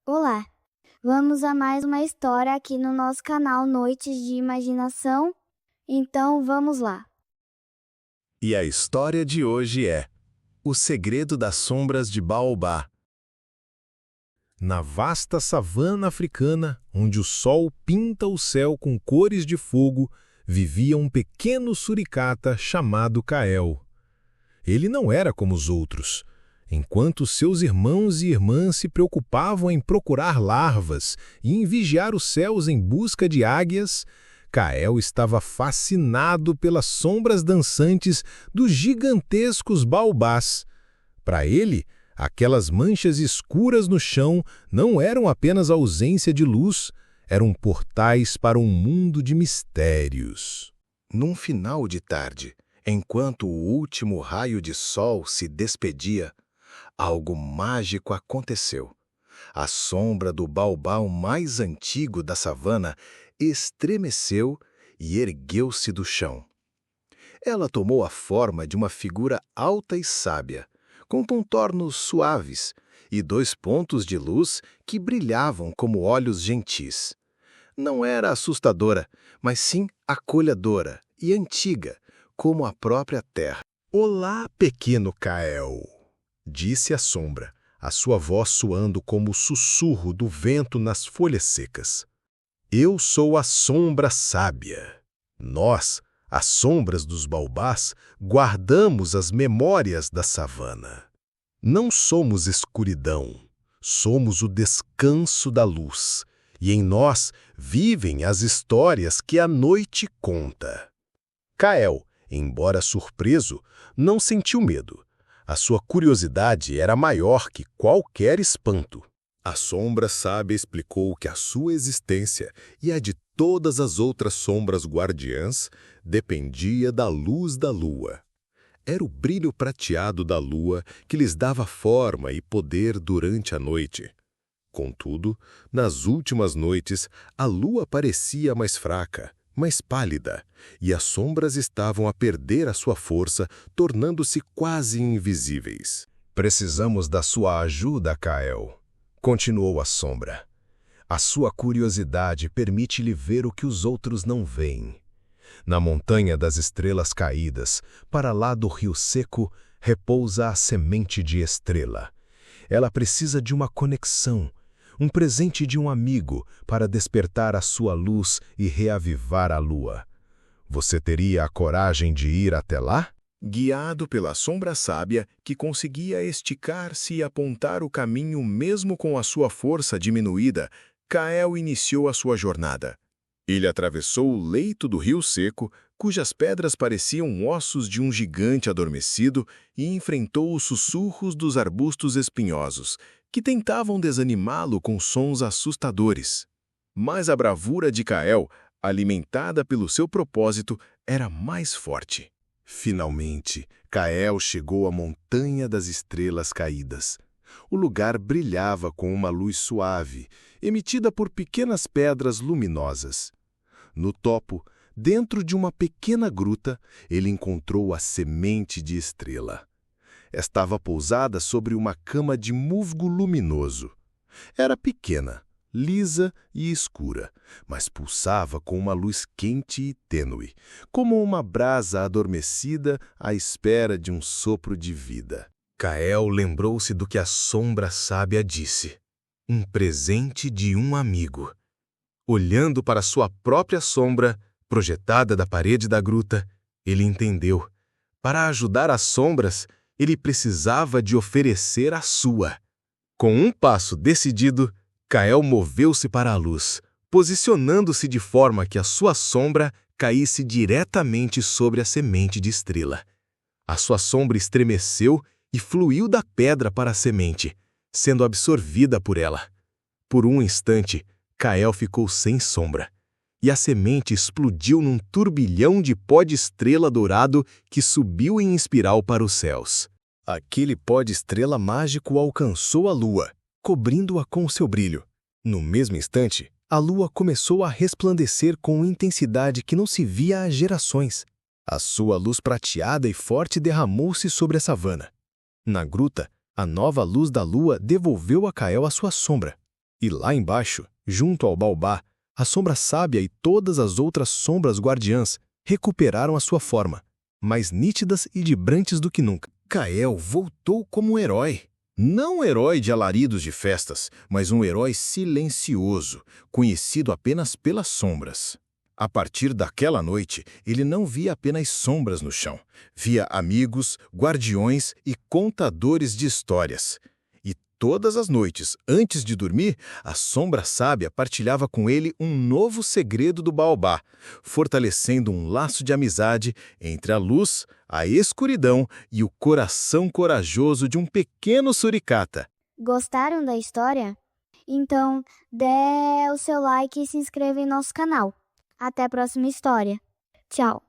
Olá! Vamos a mais uma história aqui no nosso canal Noites de Imaginação? Então vamos lá! E a história de hoje é O Segredo das Sombras de Baobá. Na vasta savana africana, onde o sol pinta o céu com cores de fogo, vivia um pequeno suricata chamado Kael. Ele não era como os outros. Enquanto seus irmãos e irmãs se preocupavam em procurar larvas e em vigiar os céus em busca de águias, Kael estava fascinado pelas sombras dançantes dos gigantescos baobás. Para ele, aquelas manchas escuras no chão não eram apenas ausência de luz, eram portais para um mundo de mistérios. Num final de tarde, enquanto o último raio de sol se despedia, algo mágico aconteceu. A sombra do baobá mais antigo da savana estremeceu e ergueu-se do chão. Ela tomou a forma de uma figura alta e sábia, com contornos suaves e dois pontos de luz que brilhavam como olhos gentis. Não era assustadora, mas sim acolhedora e antiga, como a própria terra. "Olá, pequeno Kael", disse a sombra, a sua voz soando como o sussurro do vento nas folhas secas. "Eu sou a sombra sábia. Nós, as sombras dos baobás, guardamos as memórias da savana. Não somos escuridão, somos o descanso da luz, e em nós vivem as histórias que a noite conta." Kael, embora surpreso, não sentiu medo. A sua curiosidade era maior que qualquer espanto. A sombra sábia explicou que a sua existência e a de todas as outras sombras guardiãs dependia da luz da lua. Era o brilho prateado da lua que lhes dava forma e poder durante a noite. Contudo, nas últimas noites, a lua parecia mais fraca, mais pálida, e as sombras estavam a perder a sua força, tornando-se quase invisíveis. "Precisamos da sua ajuda, Kael", continuou a sombra. "A sua curiosidade permite-lhe ver o que os outros não veem. Na montanha das estrelas caídas, para lá do rio seco, repousa a semente de estrela. Ela precisa de uma conexão, um presente de um amigo para despertar a sua luz e reavivar a lua. Você teria a coragem de ir até lá?" Guiado pela sombra sábia, que conseguia esticar-se e apontar o caminho mesmo com a sua força diminuída, Kael iniciou a sua jornada. Ele atravessou o leito do rio seco, cujas pedras pareciam ossos de um gigante adormecido, e enfrentou os sussurros dos arbustos espinhosos, que tentavam desanimá-lo com sons assustadores. Mas a bravura de Kael, alimentada pelo seu propósito, era mais forte. Finalmente, Kael chegou à Montanha das Estrelas Caídas. O lugar brilhava com uma luz suave, emitida por pequenas pedras luminosas. No topo, dentro de uma pequena gruta, ele encontrou a semente de estrela. Estava pousada sobre uma cama de musgo luminoso. Era pequena, lisa e escura, mas pulsava com uma luz quente e tênue, como uma brasa adormecida à espera de um sopro de vida. Kael lembrou-se do que a sombra sábia disse: um presente de um amigo. Olhando para sua própria sombra, projetada da parede da gruta, ele entendeu. Para ajudar as sombras, ele precisava de oferecer a sua. Com um passo decidido, Kael moveu-se para a luz, posicionando-se de forma que a sua sombra caísse diretamente sobre a semente de estrela. A sua sombra estremeceu e fluiu da pedra para a semente, sendo absorvida por ela. Por um instante, Kael ficou sem sombra, e a semente explodiu num turbilhão de pó de estrela dourado que subiu em espiral para os céus. Aquele pó de estrela mágico alcançou a lua, cobrindo-a com seu brilho. No mesmo instante, a lua começou a resplandecer com intensidade que não se via há gerações. A sua luz prateada e forte derramou-se sobre a savana. Na gruta, a nova luz da lua devolveu a Kael a sua sombra. E lá embaixo, junto ao baobá, a sombra sábia e todas as outras sombras guardiãs recuperaram a sua forma, mais nítidas e vibrantes do que nunca. Kael voltou como um herói. Não um herói de alaridos de festas, mas um herói silencioso, conhecido apenas pelas sombras. A partir daquela noite, ele não via apenas sombras no chão. Via amigos, guardiões e contadores de histórias. E todas as noites, antes de dormir, a sombra sábia partilhava com ele um novo segredo do baobá, fortalecendo um laço de amizade entre a luz, a escuridão e o coração corajoso de um pequeno suricata. Gostaram da história? Então, dê o seu like e se inscreva em nosso canal. Até a próxima história. Tchau!